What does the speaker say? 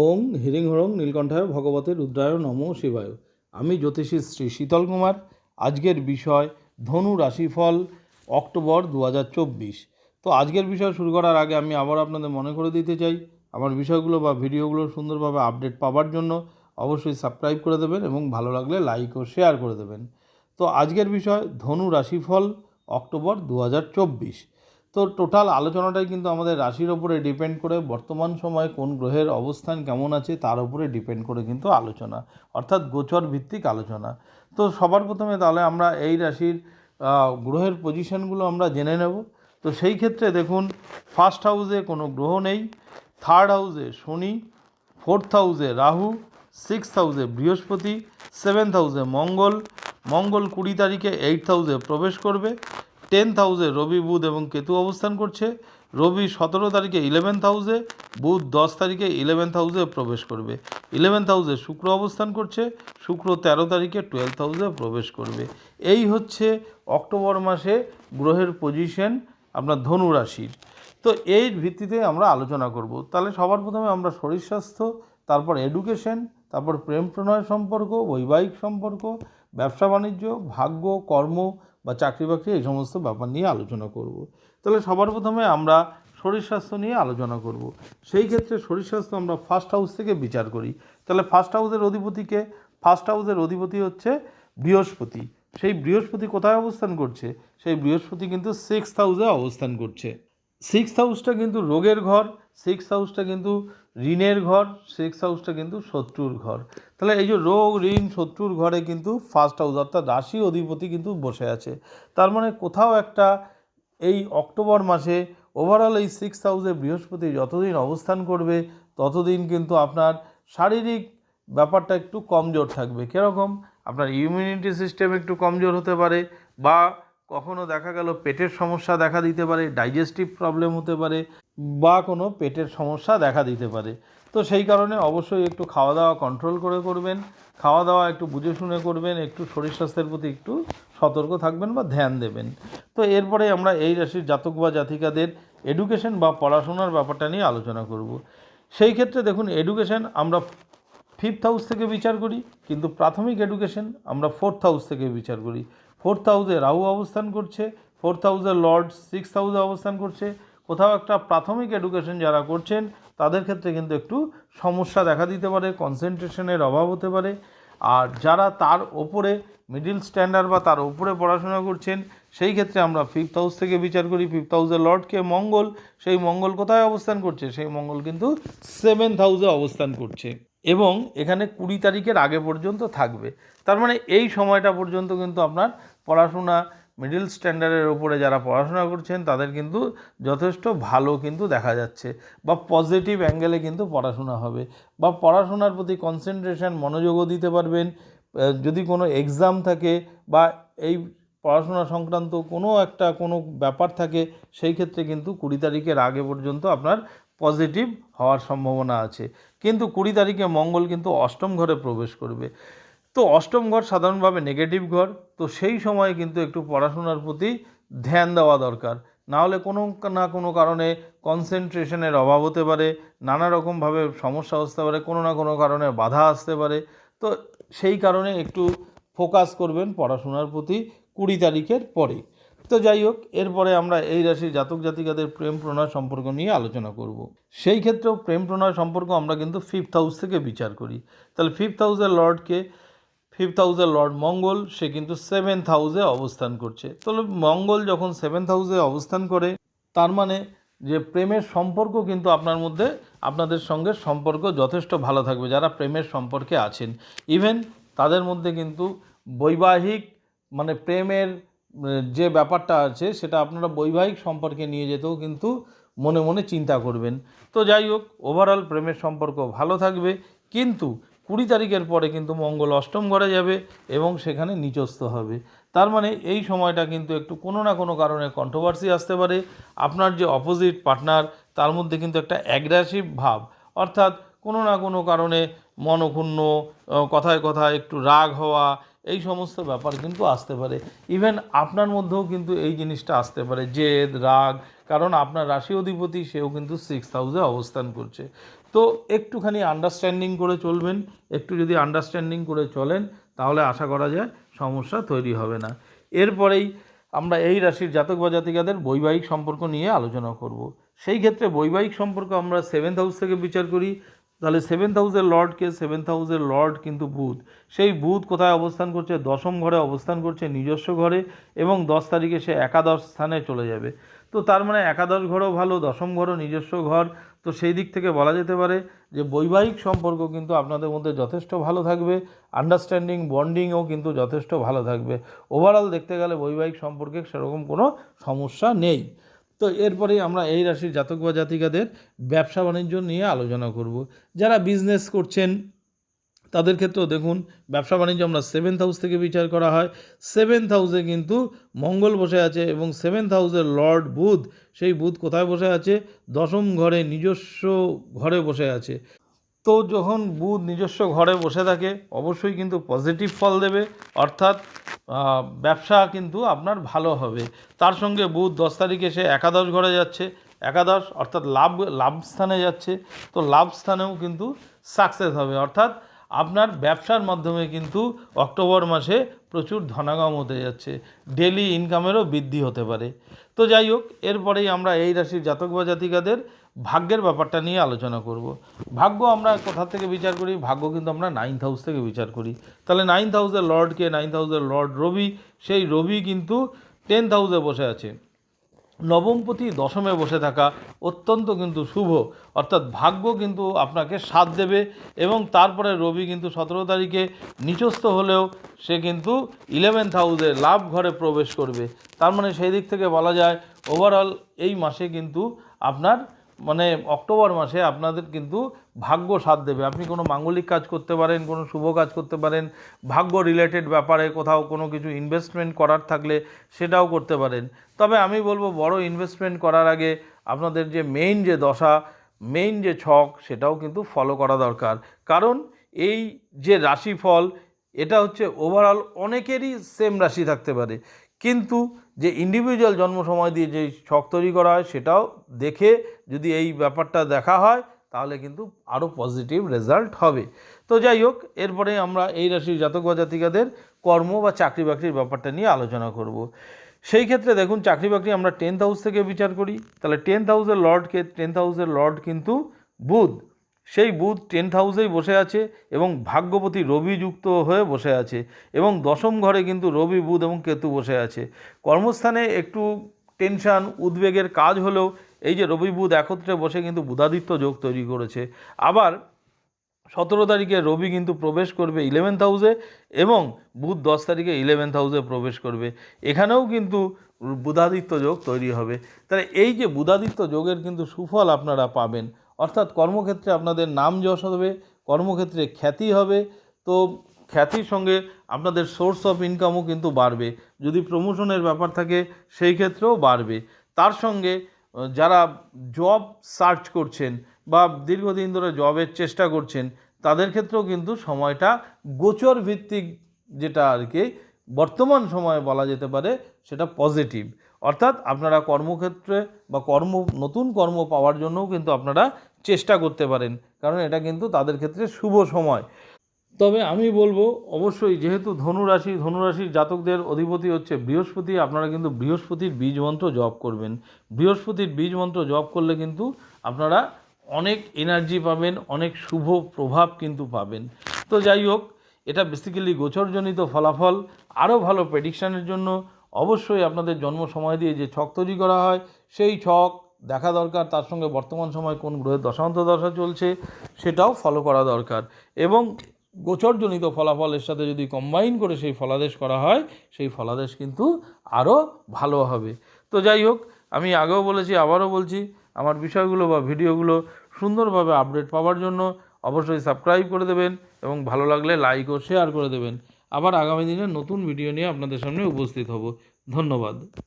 ওং হিরিং হরং নীলকণ্ঠায় ভগবতে রুদ্রায় নমো শিবায়। আমি জ্যোতিষী শ্রী শীতল কুমার। আজকের বিষয় ধনু রাশিফল অক্টোবর 2024। তো আজকের বিষয় শুরু করার আগে আমি আবার আপনাদের মনে করে দিতে চাই, আমার বিষয়গুলো বা ভিডিওগুলো সুন্দরভাবে আপডেট পাওয়ার জন্য অবশ্যই সাবস্ক্রাইব করে দেবেন এবং ভালো লাগলে লাইক ও শেয়ার করে দেবেন। তো আজকের বিষয় ধনু রাশিফল অক্টোবর 2024। তো টোটাল আলোচনাটাই কিন্তু আমাদের রাশির ওপরে ডিপেন্ড করে, বর্তমান সময়ে কোন গ্রহের অবস্থান কেমন আছে তার উপরে ডিপেন্ড করে কিন্তু আলোচনা, অর্থাৎ গোচর ভিত্তিক আলোচনা। তো সবার প্রথমে তাহলে আমরা এই রাশির গ্রহের পজিশনগুলো আমরা জেনে নেব। তো সেই ক্ষেত্রে দেখুন, ফার্স্ট হাউসে কোনো গ্রহ নেই, থার্ড হাউসে শনি, ফোর্থ হাউসে রাহু, সিক্সথ হাউসে বৃহস্পতি, সেভেন্থ হাউসে মঙ্গল। মঙ্গল 20 তারিখে 8th হাউসে প্রবেশ করবে। 10th হাউসে রবি, বুধ এবং কেতু অবস্থান করছে। রবি 17 তারিখে 11th হাউসে, বুধ 10 তারিখে 11th হাউসে প্রবেশ করবে। 11th হাউসে শুক্র অবস্থান করছে। শুক্র 13 তারিখে 12th হাউসে প্রবেশ করবে। এই হচ্ছে অক্টোবর মাসে গ্রহের পজিশন আপনার ধনু রাশির। তো এই ভিত্তিতে আমরা আলোচনা করব। তাহলে সবার প্রথমে আমরা শরীর স্বাস্থ্য, তারপর এডুকেশন, তারপর প্রেম প্রণয় সম্পর্ক, বৈবাহিক সম্পর্ক, ব্যবসা বাণিজ্য, ভাগ্য, কর্ম বা চাকরি বাকরি, এই সমস্ত ব্যাপার নিয়ে আলোচনা করব। তাহলে সবার প্রথমে আমরা শরীর স্বাস্থ্য নিয়ে আলোচনা করব। সেই ক্ষেত্রে শরীর স্বাস্থ্য আমরা ফার্স্ট হাউস থেকে বিচার করি। তাহলে ফার্স্ট হাউসের অধিপতিকে, ফার্স্ট হাউসের অধিপতি হচ্ছে বৃহস্পতি। সেই বৃহস্পতি কোথায় অবস্থান করছে? সেই বৃহস্পতি কিন্তু 6th হাউসে অবস্থান করছে। 6th হাউসটা কিন্তু রোগের ঘর, 6th হাউসটা কিন্তু ঋণের ঘর, 6th হাউসটা কিন্তু শত্রুর ঘর। তাহলে এই যে রোগ, ঋণ, শত্রুর ঘরে কিন্তু ফার্স্ট হাউস অর্থাৎ রাশি অধিপতি কিন্তু বসে আছে। তার মানে কোথাও একটা এই অক্টোবর মাসে ওভারঅল এই 6th হাউসে বৃহস্পতি যতদিন অবস্থান করবে ততদিন কিন্তু আপনার শারীরিক ব্যাপারটা একটু কমজোর থাকবে। কীরকম? আপনার ইমিউনিটি সিস্টেম একটু কমজোর হতে পারে, বা কখনো দেখা গেল পেটের সমস্যা দেখা দিতে পারে, ডাইজেস্টিভ প্রবলেম হতে পারে, বা কোনো পেটের সমস্যা দেখা দিতে পারে। তো সেই কারণে অবশ্যই একটু খাওয়া দাওয়া কন্ট্রোল করে করবেন, খাওয়া দাওয়া একটু বুঝে শুনে করবেন, একটু শরীর স্বাস্থ্যের প্রতি একটু সতর্ক থাকবেন বা ধ্যান দেবেন। তো এরপরে আমরা এই রাশির জাতক বা জাতিকাদের এডুকেশন বা পড়াশোনার ব্যাপারটা নিয়ে আলোচনা করব। সেই ক্ষেত্রে দেখুন, এডুকেশন আমরা 5th হাউস থেকে বিচার করি, কিন্তু প্রাথমিক এডুকেশন আমরা 4th হাউস থেকে বিচার করি। 4th হাউসে রাহু অবস্থান করছে, 4th হাউসের লর্ড 6th হাউসে অবস্থান করছে। কোথাও একটা প্রাথমিক এডুকেশন যারা করছেন তাদের ক্ষেত্রে কিন্তু একটু সমস্যা দেখা দিতে পারে, কনসেন্ট্রেশনের অভাব হতে পারে। আর যারা তার ওপরে মিডিল স্ট্যান্ডার্ড বা তার ওপরে পড়াশোনা করছেন, সেই ক্ষেত্রে আমরা 5th হাউস থেকে বিচার করি। 5th হাউসের লর্ডকে মঙ্গল, সেই মঙ্গল কোথায় অবস্থান করছে? সেই মঙ্গল কিন্তু 7th হাউসে অবস্থান করছে এবং এখানে 20 তারিখের আগে পর্যন্ত থাকবে। তার মানে এই সময়টা পর্যন্ত কিন্তু আপনার পড়াশোনা মিডল স্ট্যান্ডার্ডের ওপরে যারা পড়াশোনা করছেন তাদের কিন্তু যথেষ্ট ভালো কিন্তু দেখা যাচ্ছে, বা পজিটিভ অ্যাঙ্গেলে কিন্তু পড়াশোনা হবে, বা পড়াশোনার প্রতি কনসেন্ট্রেশন, মনোযোগও দিতে পারবেন। যদি কোনো এক্সাম থাকে বা এই পড়াশোনা সংক্রান্ত কোনো ব্যাপার থাকে, সেই ক্ষেত্রে কিন্তু 20 তারিখের আগে পর্যন্ত আপনার পজিটিভ হওয়ার সম্ভাবনা আছে। কিন্তু 20 তারিখে মঙ্গল কিন্তু অষ্টম ঘরে প্রবেশ করবে। তো অষ্টম ঘর সাধারণভাবে নেগেটিভ ঘর। তো সেই সময় কিন্তু একটু পড়াশোনার প্রতি ধ্যান দেওয়া দরকার, না হলে কোনো না কোনো কারণে কনসেন্ট্রেশনের অভাব হতে পারে, নানা রকমভাবে সমস্যা আসতে পারে, কোনো না কোনো কারণে বাধা আসতে পারে। তো সেই কারণে একটু ফোকাস করবেন পড়াশোনার প্রতি 20 তারিখের পরে। তো যাই হোক, এরপরে আমরা এই রাশির জাতক জাতিকাদের প্রেম প্রণয় সম্পর্ক নিয়ে আলোচনা করব। সেই ক্ষেত্রেও প্রেম প্রণয় সম্পর্ক আমরা কিন্তু 5th হাউস থেকে বিচার করি। তাহলে 5th হাউসের লর্ডকে, 5th হাউসের লর্ড মঙ্গল, সে কিন্তু 7th হাউসে অবস্থান করছে। তাহলে মঙ্গল যখন 7th হাউসে অবস্থান করে, তার মানে যে প্রেমের সম্পর্ক কিন্তু আপনাদের সঙ্গে সম্পর্ক যথেষ্ট ভালো থাকবে। যারা প্রেমের সম্পর্কে আছেন, ইভেন তাদের মধ্যে কিন্তু বৈবাহিক মানে প্রেমের যে ব্যাপারটা আছে সেটা আপনারা বৈবাহিক সম্পর্কে নিয়ে যেতেও কিন্তু মনে মনে চিন্তা করবেন। তো যাই হোক, ওভারঅল প্রেমের সম্পর্ক ভালো থাকবে। কিন্তু 20 তারিখের পরে কিন্তু মঙ্গল অষ্টম ঘরে যাবে এবং সেখানে নিচস্থ হবে। তার মানে এই সময়টা কিন্তু একটু কোনো না কোনো কারণে কন্ট্রোভার্সি আসতে পারে। আপনার যে অপোজিট পার্টনার, তার মধ্যে কিন্তু একটা অ্যাগ্রেসিভ ভাব, অর্থাৎ কোনো না কোনো কারণে মনক্ষুণ্ণ, কথায় কথায় একটু রাগ হওয়া, এই সমস্ত ব্যাপার কিন্তু আসতে পারে। ইভেন আপনার মধ্যেও কিন্তু এই জিনিসটা আসতে পারে, জেদ, রাগ, কারণ আপনার রাশি অধিপতি সেও কিন্তু 6th হাউসে অবস্থান করছে। তো একটুখানি আন্ডারস্ট্যান্ডিং করে চলবেন, একটু যদি আন্ডারস্ট্যান্ডিং করে চলেন তাহলে আশা করা যায় সমস্যা তৈরি হবে না। এরপরেই আমরা এই রাশির জাতক বা জাতিকাদের বৈবাহিক সম্পর্ক নিয়ে আলোচনা করব। সেই ক্ষেত্রে বৈবাহিক সম্পর্ক আমরা 7th হাউস থেকে বিচার করি। তাহলে 7th হাউসের লর্ডকে, 7th হাউসের লর্ড কিন্তু বুধ। সেই বুধ কোথায় অবস্থান করছে? দশম ঘরে অবস্থান করছে, নিজস্ব ঘরে, এবং 10 তারিখে সে একাদশ স্থানে চলে যাবে। তো তার মানে একাদশ ঘরও ভালো, দশম ঘরও নিজস্ব ঘর। তো সেই দিক থেকে বলা যেতে পারে যে বৈবাহিক সম্পর্ক কিন্তু আপনাদের মধ্যে যথেষ্ট ভালো থাকবে, আন্ডারস্ট্যান্ডিং বন্ডিংও কিন্তু যথেষ্ট ভালো থাকবে। ওভারঅল দেখতে গেলে বৈবাহিক সম্পর্কে সেরকম কোনো সমস্যা নেই। তো এরপরেই আমরা এই রাশির জাতক বা জাতিকাদের ব্যবসা বাণিজ্য নিয়ে আলোচনা করব। যারা বিজনেস করছেন তাদের ক্ষেত্রেও দেখুন, ব্যবসা বাণিজ্য আমরা 7th হাউস থেকে বিচার করা হয়। 7th হাউসে কিন্তু মঙ্গল বসে আছে, এবং 7th হাউসের লর্ড বুধ, সেই বুধ কোথায় বসে আছে? দশম ঘরে, নিজস্ব ঘরে বসে আছে। তো যখন বুধ নিজস্ব ঘরে বসে থাকে অবশ্যই কিন্তু পজিটিভ ফল দেবে, অর্থাৎ ব্যবসা কিন্তু আপনার ভালো হবে। তার সঙ্গে বুধ 10 তারিখে সে একাদশ ঘরে যাচ্ছে, একাদশ অর্থাৎ লাভ স্থানে যাচ্ছে। তো লাভ স্থানেও কিন্তু সাকসেস হবে, অর্থাৎ আপনার ব্যবসার মাধ্যমে কিন্তু অক্টোবর মাসে প্রচুর ধনাগম হতে যাচ্ছে, ডেলি ইনকামেরও বৃদ্ধি হতে পারে। তো যাই হোক, এরপরেই আমরা এই রাশির জাতক বা জাতিকাদের ভাগ্যের ব্যাপারটা নিয়ে আলোচনা করব। ভাগ্য আমরা কোথা থেকে বিচার করি? ভাগ্য কিন্তু আমরা 9th হাউস থেকে বিচার করি। তাহলে 9th হাউসের লর্ডকে, 9th হাউসের লর্ড রবি, সেই রবি কিন্তু 10th হাউসে বসে আছে। নবমপতি দশমে বসে থাকা অত্যন্ত কিন্তু শুভ, অর্থাৎ ভাগ্য কিন্তু আপনাকে সাথ দেবে। এবং তারপরে রবি কিন্তু 17 তারিখে নিচস্থ হলেও সে কিন্তু 11th হাউসে লাভ ঘরে প্রবেশ করবে। তার মানে সেই দিক থেকে বলা যায় ওভারঅল এই মাসে কিন্তু আপনার মানে অক্টোবর মাসে আপনাদের কিন্তু ভাগ্য সাথ দেবে। আপনি কোনো মাঙ্গলিক কাজ করতে পারেন, কোনো শুভ কাজ করতে পারেন, ভাগ্য রিলেটেড ব্যাপারে কোথাও কোনো কিছু ইনভেস্টমেন্ট করার থাকলে সেটাও করতে পারেন। তবে আমি বলবো বড় ইনভেস্টমেন্ট করার আগে আপনাদের যে মেইন যে দশা, মেইন যে ছক, সেটাও কিন্তু ফলো করা দরকার। কারণ এই যে রাশিফল, এটা হচ্ছে ওভারঅল অনেকেরই সেম রাশি থাকতে পারে, কিন্তু যে ইন্ডিভিজুয়াল জন্ম সময় দিয়ে যে ছক তৈরি করা হয় সেটাও দেখে যদি এই ব্যাপারটা দেখা হয় তাহলে কিন্তু আরও পজিটিভ রেজাল্ট হবে। তো যাই হোক, এরপরে আমরা এই রাশির জাতক বা জাতিকাদের কর্ম বা চাকরি বাকরির ব্যাপারটা নিয়ে আলোচনা করব। সেই ক্ষেত্রে দেখুন, চাকরি বাকরি আমরা 10th হাউস থেকে বিচার করি। তাহলে 10th হাউসের লর্ডকে, 10th হাউসের লর্ড কিন্তু বুধ, সেই বুধ 10th হাউসেই বসে আছে এবং ভাগ্যপতি রবি যুক্ত হয়ে বসে আছে, এবং দশম ঘরে কিন্তু রবি, বুধ এবং কেতু বসে আছে। কর্মস্থানে একটু টেনশান উদ্বেগের কাজ হলেও এই যে রবি বুধ একত্রে বসে কিন্তু বুধাদিত্য যোগ তৈরি করেছে। আবার 17 তারিখে রবি কিন্তু প্রবেশ করবে 11th হাউসে, এবং বুধ 10 তারিখে 11th হাউসে প্রবেশ করবে। এখানেও কিন্তু বুধাদিত্য যোগ তৈরি হবে। তাহলে এই যে বুধাদিত্য যোগের কিন্তু সুফল আপনারা পাবেন, অর্থাৎ কর্মক্ষেত্রে আপনাদের নাম যশ হবে, কর্মক্ষেত্রে খ্যাতি হবে। তো খ্যাতির সঙ্গে আপনাদের সোর্স অফ ইনকামও কিন্তু বাড়বে। যদি প্রমোশনের ব্যাপার থাকে সেই ক্ষেত্রেও বাড়বে। তার সঙ্গে যারা জব সার্চ করছেন বা দীর্ঘদিন ধরে জবের চেষ্টা করছেন তাদের ক্ষেত্রেও কিন্তু সময়টা গোচর ভিত্তিক, যেটা আর কি বর্তমান সময়ে বলা যেতে পারে, সেটা পজিটিভ। অর্থাৎ আপনারা কর্মক্ষেত্রে বা নতুন কর্ম পাওয়ার জন্যও কিন্তু আপনারা চেষ্টা করতে পারেন, কারণ এটা কিন্তু তাদের ক্ষেত্রে শুভ সময়। তবে আমি বলবো অবশ্যই, যেহেতু ধনুরাশির জাতকদের অধিপতি হচ্ছে বৃহস্পতি, আপনারা কিন্তু বৃহস্পতির বীজ মন্ত্র জপ করবেন। বৃহস্পতির বীজ মন্ত্র জপ করলে কিন্তু আপনারা অনেক এনার্জি পাবেন, অনেক শুভ প্রভাব কিন্তু পাবেন। তো যাই হোক, এটা বেসিক্যালি গোচরজনিত ফলাফল। আরও ভালো প্রেডিকশানের জন্য অবশ্যই আপনাদের জন্ম সময় দিয়ে যে ছক তৈরি করা হয় সেই ছক দেখা দরকার, তার সঙ্গে বর্তমান সময় কোন গ্রহের দশা চলছে সেটাও ফলো করা দরকার, এবং গোচরজনিত ফলাফলের সাথে যদি কম্বাইন করে সেই ফলাদেশ করা হয় সেই ফলাদেশ কিন্তু আরও ভালো হবে। তো যাই হোক, আমি আগেও বলেছি, আবারও বলছি, আমার বিষয়গুলো বা ভিডিওগুলো সুন্দরভাবে আপডেট পাওয়ার জন্য অবশ্যই সাবস্ক্রাইব করে দেবেন এবং ভালো লাগলে লাইক ও শেয়ার করে দেবেন। আবার আগামী দিনে নতুন ভিডিও নিয়ে আপনাদের সামনে উপস্থিত হব। ধন্যবাদ।